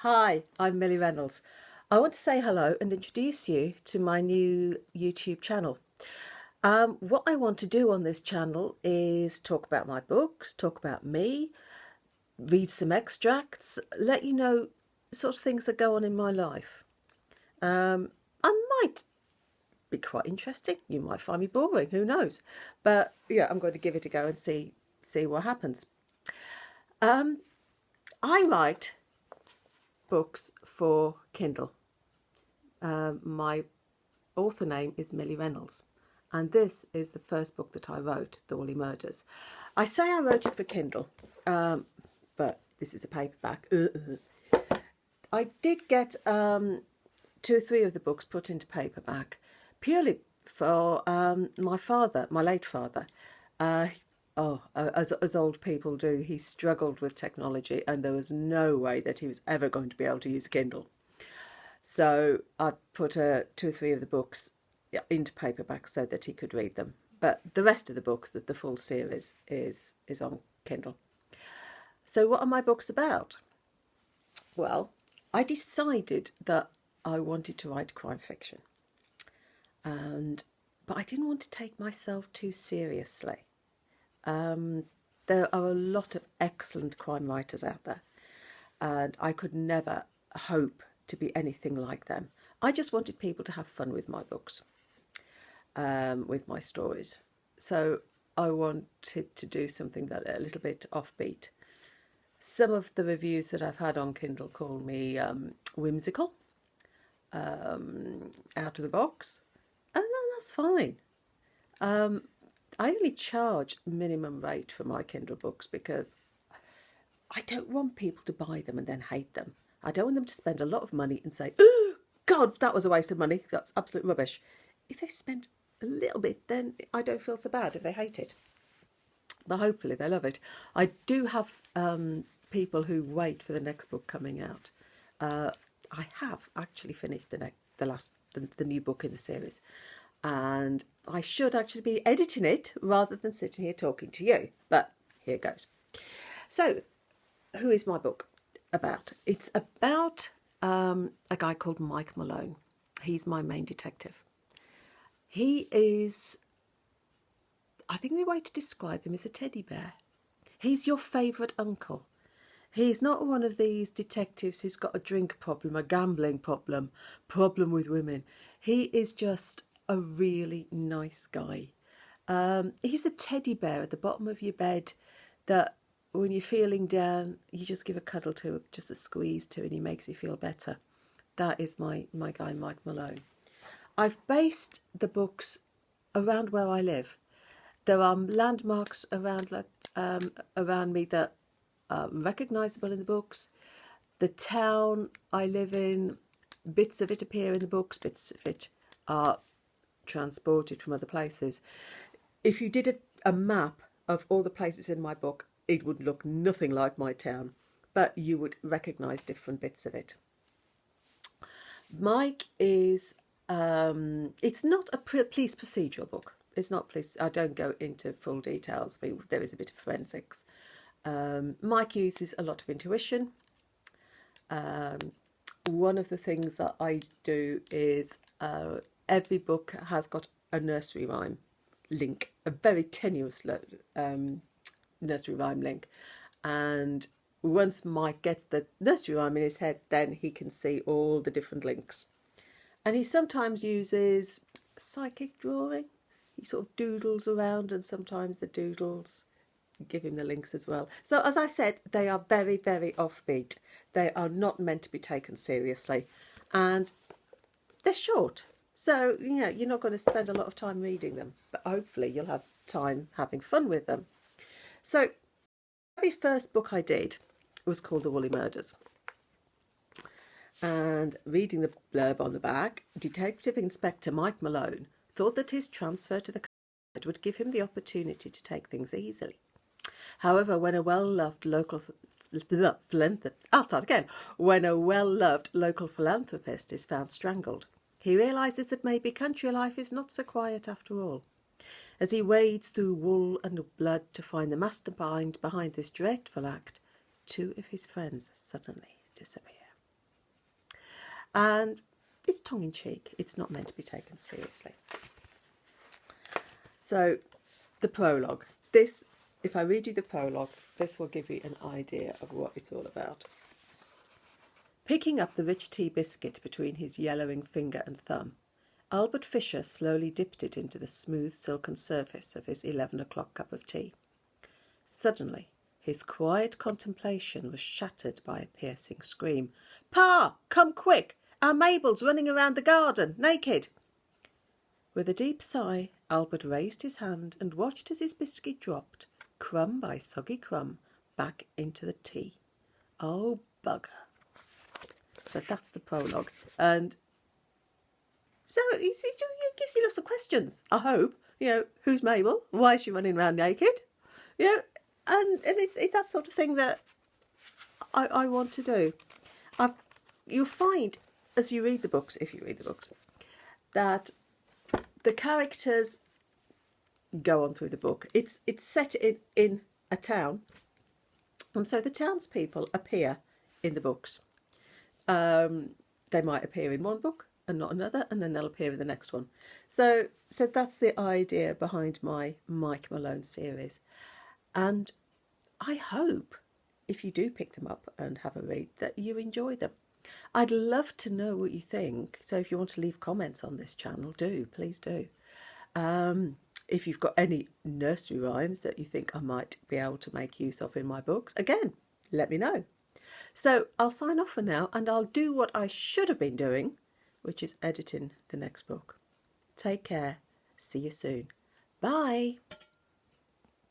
Hi, I'm Millie Reynolds. I want to say hello and introduce you to my new YouTube channel. What I want to do on this channel is talk about my books, talk about me, read some extracts, let you know sort of things that go on in my life. I might be quite interesting. You might find me boring, who knows? But yeah, I'm going to give it a go and see what happens. I write books for Kindle. My author name is Millie Reynolds, and this is the first book that I wrote, The Woolly Murders. I say I wrote it for Kindle, but this is a paperback. I did get 2 or 3 of the books put into paperback purely for my late father. As old people do, he struggled with technology, and there was no way that he was ever going to be able to use a Kindle. So I put 2 or 3 of the books into paperback so that he could read them. But the rest of the books, the full series, is on Kindle. So what are my books about? Well, I decided that I wanted to write crime fiction, but I didn't want to take myself too seriously. There are a lot of excellent crime writers out there, and I could never hope to be anything like them. I just wanted people to have fun with my books, with my stories. So I wanted to do something that a little bit offbeat. Some of the reviews that I've had on Kindle call me whimsical, out of the box, and that's fine. I only charge minimum rate for my Kindle books because I don't want people to buy them and then hate them. I don't want them to spend a lot of money and say, oh, God, that was a waste of money. That's absolute rubbish. If they spend a little bit, then I don't feel so bad if they hate it. But hopefully they love it. I do have people who wait for the next book coming out. I have actually finished the new book in the series. And I should actually be editing it rather than sitting here talking to you. But here goes. So, who is my book about? It's about a guy called Mike Malone. He's my main detective. He is, I think the way to describe him is a teddy bear. He's your favourite uncle. He's not one of these detectives who's got a drink problem, a gambling problem with women. He is just a really nice guy. He's the teddy bear at the bottom of your bed that when you're feeling down, you just give a cuddle to, just a squeeze to, and he makes you feel better. That is my guy, Mike Malone. I've based the books around where I live. There are landmarks around me that are recognisable in the books. The town I live in, bits of it appear in the books, bits of it are transported from other places. If you did a map of all the places in my book, it would look nothing like my town, but you would recognise different bits of it. Mike is, it's not a police procedural book. It's not police. I don't go into full details. There is a bit of forensics. Mike uses a lot of intuition. One of the things that I do is every book has got a nursery rhyme link, a very tenuous nursery rhyme link. And once Mike gets the nursery rhyme in his head, then he can see all the different links. And he sometimes uses psychic drawing. He sort of doodles around, and sometimes the doodles give him the links as well. So as I said, they are very, very offbeat. They are not meant to be taken seriously, and they're short. So, you know, you're not going to spend a lot of time reading them, but hopefully you'll have time having fun with them. So, the very first book I did was called The Woolly Murders. And reading the blurb on the back, Detective Inspector Mike Malone thought that his transfer to the countryside would give him the opportunity to take things easily. However, when a well-loved local philanthropist is found strangled, he realises that maybe country life is not so quiet after all. As he wades through wool and blood to find the mastermind behind this dreadful act, 2 of his friends suddenly disappear. And it's tongue-in-cheek. It's not meant to be taken seriously. So, the prologue. This, if I read you the prologue, this will give you an idea of what it's all about. Picking up the rich tea biscuit between his yellowing finger and thumb, Albert Fisher slowly dipped it into the smooth silken surface of his 11 o'clock cup of tea. Suddenly, his quiet contemplation was shattered by a piercing scream. "Pa, come quick! Our Mabel's running around the garden, naked!" With a deep sigh, Albert raised his hand and watched as his biscuit dropped, crumb by soggy crumb, back into the tea. Oh, bugger. So that's the prologue. And so it gives you lots of questions, I hope. Who's Mabel? Why is she running around naked? And it's that sort of thing that I want to do. You'll find, as you read the books, if you read the books, that the characters go on through the book. It's set in a town, and so the townspeople appear in the books. They might appear in one book and not another, and then they'll appear in the next one. So that's the idea behind my Mike Malone series. And I hope, if you do pick them up and have a read, that you enjoy them. I'd love to know what you think. So if you want to leave comments on this channel, please do. If you've got any nursery rhymes that you think I might be able to make use of in my books, again, let me know. So I'll sign off for now, and I'll do what I should have been doing, which is editing the next book. Take care. See you soon. Bye.